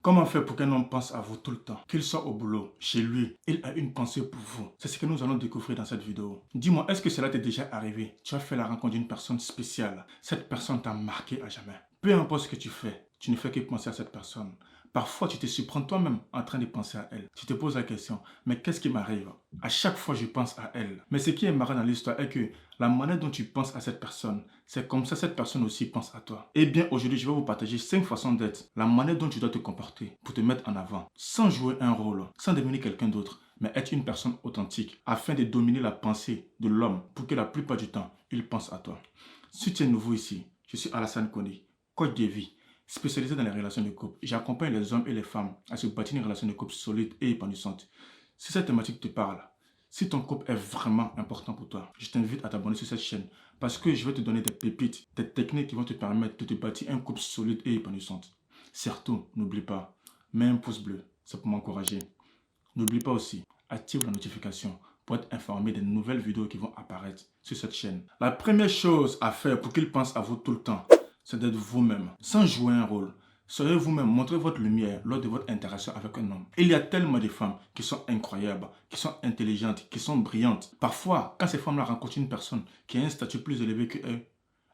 Comment faire pour qu'un homme pense à vous tout le temps? Qu'il soit au boulot, chez lui, il a une pensée pour vous. C'est ce que nous allons découvrir dans cette vidéo. Dis-moi, est-ce que cela t'est déjà arrivé? Tu as fait la rencontre d'une personne spéciale. Cette personne t'a marqué à jamais. Peu importe ce que tu fais, tu ne fais que penser à cette personne. Parfois, tu te surprends toi-même en train de penser à elle. Tu te poses la question, mais qu'est-ce qui m'arrive? À chaque fois, je pense à elle. Mais ce qui est marrant dans l'histoire est que la manière dont tu penses à cette personne, c'est comme ça cette personne aussi pense à toi. Eh bien, aujourd'hui, je vais vous partager 5 façons d'être, la manière dont tu dois te comporter pour te mettre en avant, sans jouer un rôle, sans devenir quelqu'un d'autre, mais être une personne authentique, afin de dominer la pensée de l'homme pour que la plupart du temps, il pense à toi. Si tu es nouveau ici, je suis Alassane Koni, coach de vie, spécialisé dans les relations de couple. J'accompagne les hommes et les femmes à se bâtir une relation de couple solide et épanouissante. Si cette thématique te parle, si ton couple est vraiment important pour toi, je t'invite à t'abonner sur cette chaîne parce que je vais te donner des pépites, des techniques qui vont te permettre de te bâtir un couple solide et épanouissant. Surtout, n'oublie pas, mets un pouce bleu, c'est pour m'encourager. N'oublie pas aussi, active la notification pour être informé des nouvelles vidéos qui vont apparaître sur cette chaîne. La première chose à faire pour qu'il pense à vous tout le temps, c'est d'être vous-même, sans jouer un rôle. Soyez vous-même, montrez votre lumière lors de votre interaction avec un homme. Il y a tellement de femmes qui sont incroyables, qui sont intelligentes, qui sont brillantes. Parfois, quand ces femmes-là rencontrent une personne qui a un statut plus élevé qu'elles,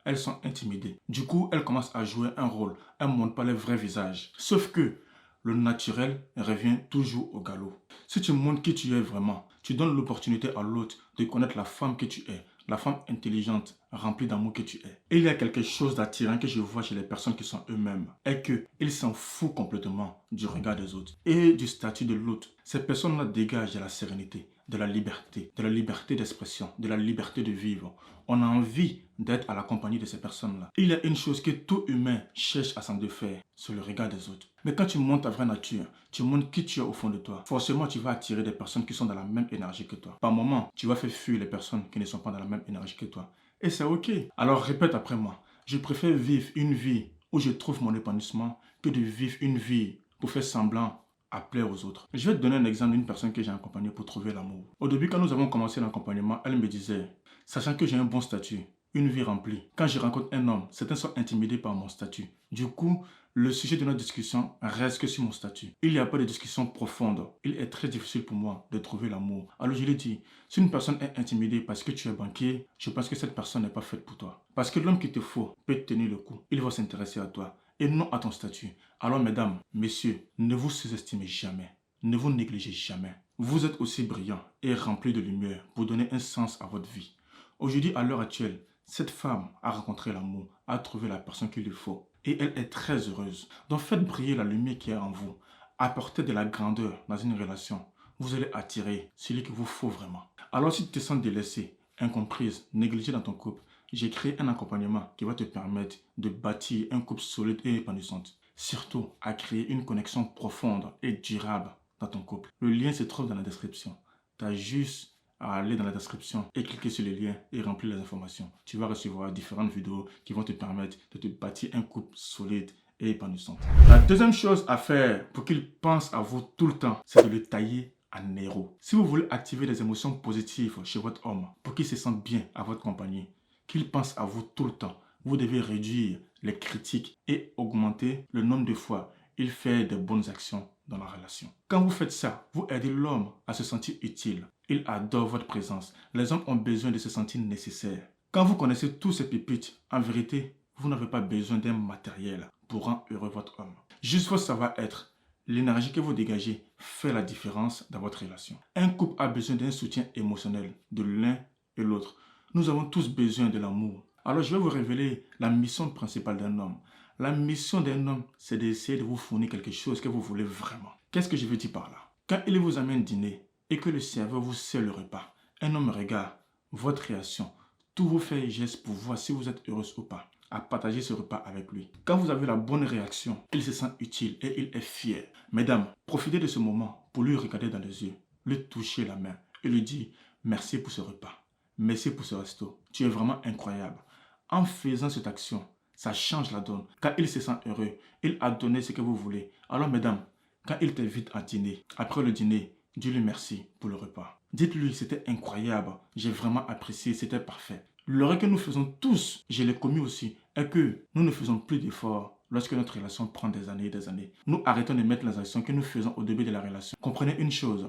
elles sont intimidées. Du coup, elles commencent à jouer un rôle. Elles ne montrent pas leur vrai visage. Sauf que le naturel revient toujours au galop. Si tu montres qui tu es vraiment, tu donnes l'opportunité à l'autre de connaître la femme que tu es, la femme intelligente, remplie d'amour que tu es. Et il y a quelque chose d'attirant que je vois chez les personnes qui sont eux-mêmes, est qu'ils s'en foutent complètement du regard des autres et du statut de l'autre. Ces personnes-là dégagent de la sérénité, de la liberté d'expression, de la liberté de vivre. On a envie d'être à la compagnie de ces personnes-là. Il y a une chose que tout humain cherche à s'en défaire, c'est le regard des autres. Mais quand tu montres ta vraie nature, tu montres qui tu es au fond de toi, forcément tu vas attirer des personnes qui sont dans la même énergie que toi. Par moment, tu vas faire fuir les personnes qui ne sont pas dans la même énergie que toi. Et c'est ok. Alors répète après moi. Je préfère vivre une vie où je trouve mon épanouissement que de vivre une vie pour faire semblant à plaire aux autres. Je vais te donner un exemple d'une personne que j'ai accompagnée pour trouver l'amour. Au début, quand nous avons commencé l'accompagnement, elle me disait, sachant que j'ai un bon statut, une vie remplie. Quand je rencontre un homme, certains sont intimidés par mon statut. Du coup, le sujet de notre discussion reste que sur mon statut. Il n'y a pas de discussion profonde. Il est très difficile pour moi de trouver l'amour. Alors je lui ai dit, si une personne est intimidée parce que tu es banquier, je pense que cette personne n'est pas faite pour toi. Parce que l'homme qu'il te faut peut te tenir le coup. Il va s'intéresser à toi et non à ton statut. Alors mesdames, messieurs, ne vous sous-estimez jamais. Ne vous négligez jamais. Vous êtes aussi brillant et rempli de lumière pour donner un sens à votre vie. Aujourd'hui, à l'heure actuelle, cette femme a rencontré l'amour, a trouvé la personne qu'il lui faut. Et elle est très heureuse. Donc faites briller la lumière qui est en vous. Apportez de la grandeur dans une relation. Vous allez attirer celui qu'il vous faut vraiment. Alors si tu te sens délaissée, incomprise, négligée dans ton couple, j'ai créé un accompagnement qui va te permettre de bâtir un couple solide et épanouissant. Surtout à créer une connexion profonde et durable dans ton couple. Le lien se trouve dans la description. Tu as juste à aller dans la description et cliquer sur le lien et remplir les informations. Tu vas recevoir différentes vidéos qui vont te permettre de te bâtir un couple solide et épanouissant. La deuxième chose à faire pour qu'il pense à vous tout le temps, c'est de le tailler en héros. Si vous voulez activer des émotions positives chez votre homme pour qu'il se sente bien à votre compagnie, qu'il pense à vous tout le temps, vous devez réduire les critiques et augmenter le nombre de fois il fait de bonnes actions dans la relation. Quand vous faites ça, vous aidez l'homme à se sentir utile. Il adore votre présence. Les hommes ont besoin de se sentir nécessaires. Quand vous connaissez tous ces pépites, en vérité, vous n'avez pas besoin d'un matériel pour rendre heureux votre homme. Juste votre savoir-être, l'énergie que vous dégagez fait la différence dans votre relation. Un couple a besoin d'un soutien émotionnel de l'un et l'autre. Nous avons tous besoin de l'amour. Alors je vais vous révéler la mission principale d'un homme. La mission d'un homme, c'est d'essayer de vous fournir quelque chose que vous voulez vraiment. Qu'est-ce que je veux dire par là? Quand il vous amène dîner et que le serveur vous sert le repas, un homme regarde votre réaction, tous vos faits et gestes pour voir si vous êtes heureuse ou pas, à partager ce repas avec lui. Quand vous avez la bonne réaction, il se sent utile et il est fier. Mesdames, profitez de ce moment pour lui regarder dans les yeux, lui toucher la main et lui dire merci pour ce repas, merci pour ce resto, tu es vraiment incroyable. En faisant cette action, ça change la donne. Quand il se sent heureux, il a donné ce que vous voulez. Alors mesdames, quand il t'invite à dîner, après le dîner, dis-lui merci pour le repas. Dites-lui c'était incroyable, j'ai vraiment apprécié, c'était parfait. L'erreur que nous faisons tous, je l'ai commis aussi, est que nous ne faisons plus d'efforts lorsque notre relation prend des années et des années. Nous arrêtons de mettre les actions que nous faisons au début de la relation. Comprenez une chose,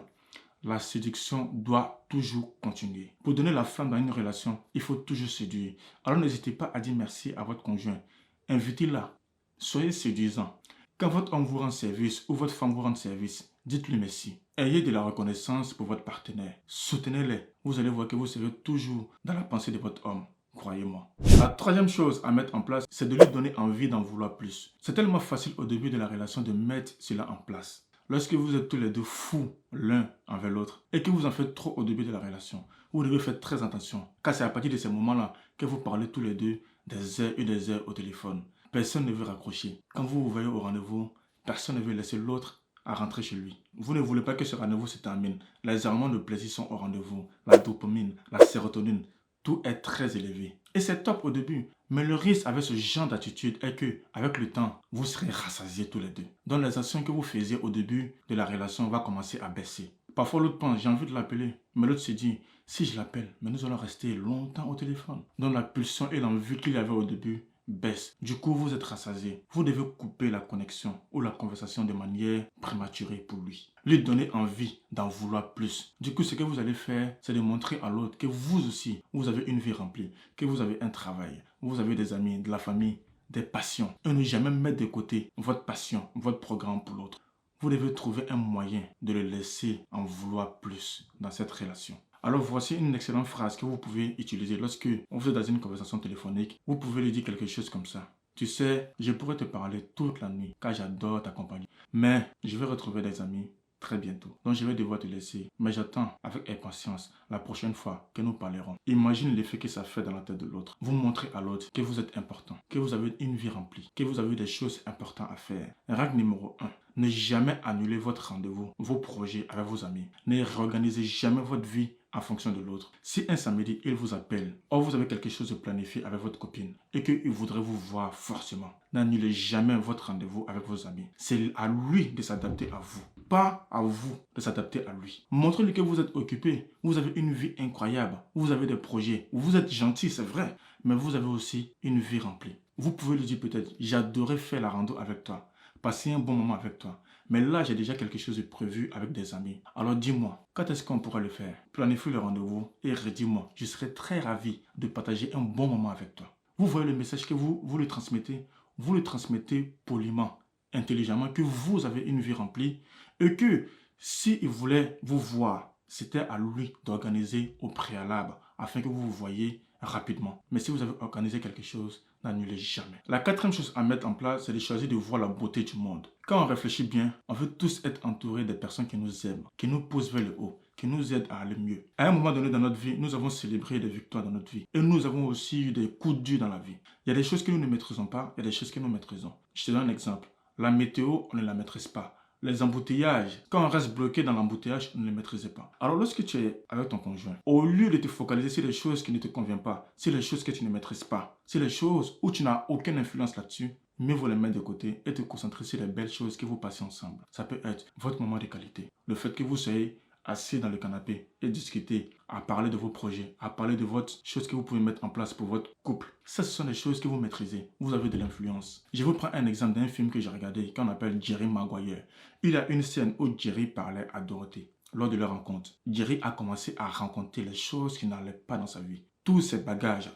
la séduction doit toujours continuer. Pour donner la flamme dans une relation, il faut toujours séduire. Alors n'hésitez pas à dire merci à votre conjoint. Invitez-la. Soyez séduisant. Quand votre homme vous rend service ou votre femme vous rend service, dites-lui merci. Ayez de la reconnaissance pour votre partenaire. Soutenez-les. Vous allez voir que vous serez toujours dans la pensée de votre homme. Croyez-moi. La troisième chose à mettre en place, c'est de lui donner envie d'en vouloir plus. C'est tellement facile au début de la relation de mettre cela en place. Lorsque vous êtes tous les deux fous l'un envers l'autre et que vous en faites trop au début de la relation, vous devez faire très attention, car c'est à partir de ces moments-là que vous parlez tous les deux des heures et des heures au téléphone. Personne ne veut raccrocher. Quand vous vous voyez au rendez-vous, personne ne veut laisser l'autre à rentrer chez lui. Vous ne voulez pas que ce rendez-vous se termine. Les hormones de plaisir sont au rendez-vous. La dopamine, la sérotonine, tout est très élevé. Et c'est top au début. Mais le risque avec ce genre d'attitude est que, avec le temps, vous serez rassasiés tous les deux. Donc les actions que vous faisiez au début de la relation vont commencer à baisser. Parfois l'autre pense, j'ai envie de l'appeler. Mais l'autre se dit, si je l'appelle, mais nous allons rester longtemps au téléphone. Donc la pulsion et l'envie qu'il y avait au début baisse. Du coup, vous êtes rassasié. Vous devez couper la connexion ou la conversation de manière prématurée pour lui. Lui donner envie d'en vouloir plus. Du coup, ce que vous allez faire, c'est de montrer à l'autre que vous aussi, vous avez une vie remplie, que vous avez un travail, vous avez des amis, de la famille, des passions. Et ne jamais mettre de côté votre passion, votre programme pour l'autre. Vous devez trouver un moyen de le laisser en vouloir plus dans cette relation. Alors voici une excellente phrase que vous pouvez utiliser lorsque vous êtes dans une conversation téléphonique. Vous pouvez lui dire quelque chose comme ça. Tu sais, je pourrais te parler toute la nuit car j'adore ta compagnie. Mais je vais retrouver des amis très bientôt. Donc je vais devoir te laisser. Mais j'attends avec impatience la prochaine fois que nous parlerons. Imagine l'effet que ça fait dans la tête de l'autre. Vous montrez à l'autre que vous êtes important, que vous avez une vie remplie, que vous avez des choses importantes à faire. Règle numéro 1. Ne jamais annuler votre rendez-vous, vos projets avec vos amis. Ne réorganisez jamais votre vie en fonction de l'autre. Si un samedi, il vous appelle, ou vous avez quelque chose de planifié avec votre copine et qu'il voudrait vous voir forcément, n'annulez jamais votre rendez-vous avec vos amis. C'est à lui de s'adapter à vous, pas à vous de s'adapter à lui. Montrez-lui que vous êtes occupé, vous avez une vie incroyable, vous avez des projets, vous êtes gentil, c'est vrai, mais vous avez aussi une vie remplie. Vous pouvez lui dire peut-être, j'adorais faire la rando avec toi, passer un bon moment avec toi. Mais là, j'ai déjà quelque chose de prévu avec des amis. Alors dis-moi, quand est-ce qu'on pourra le faire? Planifie le rendez-vous et redis-moi. Je serai très ravi de partager un bon moment avec toi. Vous voyez le message que vous lui transmettez? Vous le transmettez poliment, intelligemment, que vous avez une vie remplie et que s'il voulait vous voir, c'était à lui d'organiser au préalable afin que vous vous voyiez rapidement. Mais si vous avez organisé quelque chose, n'annulez jamais. La quatrième chose à mettre en place, c'est de choisir de voir la beauté du monde. Quand on réfléchit bien, on veut tous être entourés des personnes qui nous aiment, qui nous poussent vers le haut, qui nous aident à aller mieux. À un moment donné dans notre vie, nous avons célébré des victoires dans notre vie. Et nous avons aussi eu des coups durs dans la vie. Il y a des choses que nous ne maîtrisons pas, il y a des choses que nous maîtrisons. Je te donne un exemple. La météo, on ne la maîtrise pas. Les embouteillages, quand on reste bloqué dans l'embouteillage, on ne les maîtrisait pas. Alors lorsque tu es avec ton conjoint, au lieu de te focaliser sur les choses qui ne te conviennent pas, sur les choses que tu ne maîtrises pas, sur les choses où tu n'as aucune influence là-dessus, mieux vaut les mettre de côté et te concentrer sur les belles choses que vous passez ensemble. Ça peut être votre moment de qualité, le fait que vous soyez assis dans le canapé et discuter, à parler de vos projets, à parler de votre chose que vous pouvez mettre en place pour votre couple. Ça, ce sont des choses que vous maîtrisez. Vous avez de l'influence. Je vous prends un exemple d'un film que j'ai regardé qu'on appelle Jerry Maguire. Il y a une scène où Jerry parlait à Dorothée. Lors de leur rencontre, Jerry a commencé à rencontrer les choses qui n'allaient pas dans sa vie. Tous ces bagages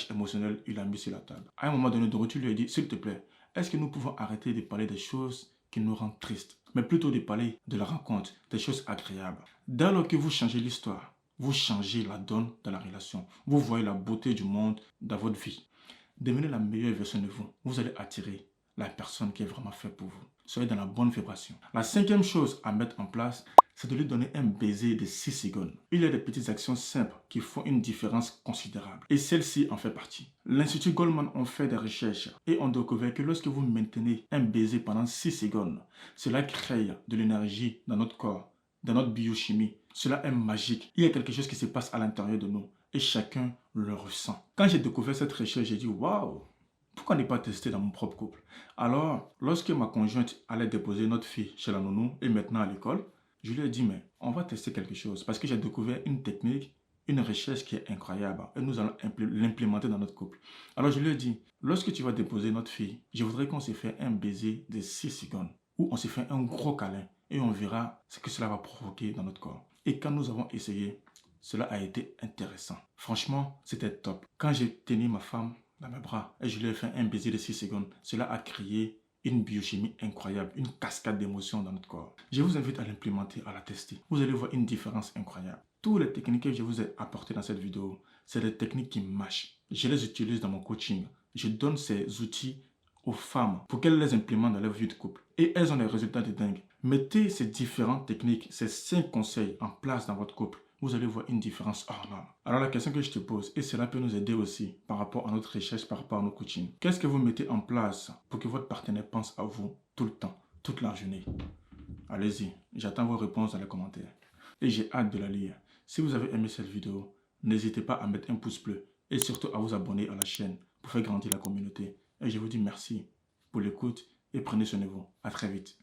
émotionnels, il a mis sur la table. À un moment donné, Dorothée lui a dit, s'il te plaît, est-ce que nous pouvons arrêter de parler des choses qui nous rendent tristes, mais plutôt de parler de la rencontre, des choses agréables. Dès lors que vous changez l'histoire, vous changez la donne dans la relation. Vous voyez la beauté du monde dans votre vie. Devenez la meilleure version de vous. Vous allez attirer la personne qui est vraiment faite pour vous. Soyez dans la bonne vibration. La cinquième chose à mettre en place, c'est de lui donner un baiser de 6 secondes. Il y a des petites actions simples qui font une différence considérable. Et celle-ci en fait partie. L'Institut Goldman a fait des recherches et ont découvert que lorsque vous maintenez un baiser pendant 6 secondes, cela crée de l'énergie dans notre corps, dans notre biochimie. Cela est magique. Il y a quelque chose qui se passe à l'intérieur de nous et chacun le ressent. Quand j'ai découvert cette recherche, j'ai dit waouh! Pourquoi ne pas tester dans mon propre couple? Alors, lorsque ma conjointe allait déposer notre fille chez la nounou et maintenant à l'école, je lui ai dit, mais on va tester quelque chose parce que j'ai découvert une technique, une recherche qui est incroyable et nous allons l'implémenter dans notre couple. Alors je lui ai dit, lorsque tu vas déposer notre fille, je voudrais qu'on se fait un baiser de 6 secondes où on se fait un gros câlin et on verra ce que cela va provoquer dans notre corps. Et quand nous avons essayé, cela a été intéressant. Franchement, c'était top. Quand j'ai tenu ma femme dans mes bras et je lui ai fait un baiser de 6 secondes, cela a créé une biochimie incroyable, une cascade d'émotions dans notre corps. Je vous invite à l'implémenter, à la tester. Vous allez voir une différence incroyable. Toutes les techniques que je vous ai apportées dans cette vidéo, c'est des techniques qui marchent. Je les utilise dans mon coaching. Je donne ces outils aux femmes pour qu'elles les implémentent dans leur vie de couple. Et elles ont des résultats de dingue. Mettez ces différentes techniques, ces 5 conseils en place dans votre couple. Vous allez voir une différence hors norme. Alors la question que je te pose, et cela peut nous aider aussi par rapport à notre recherche, par rapport à nos coachings. Qu'est-ce que vous mettez en place pour que votre partenaire pense à vous tout le temps, toute la journée? Allez-y, j'attends vos réponses dans les commentaires. Et j'ai hâte de la lire. Si vous avez aimé cette vidéo, n'hésitez pas à mettre un pouce bleu et surtout à vous abonner à la chaîne pour faire grandir la communauté. Et je vous dis merci pour l'écoute et prenez soin de vous. À très vite.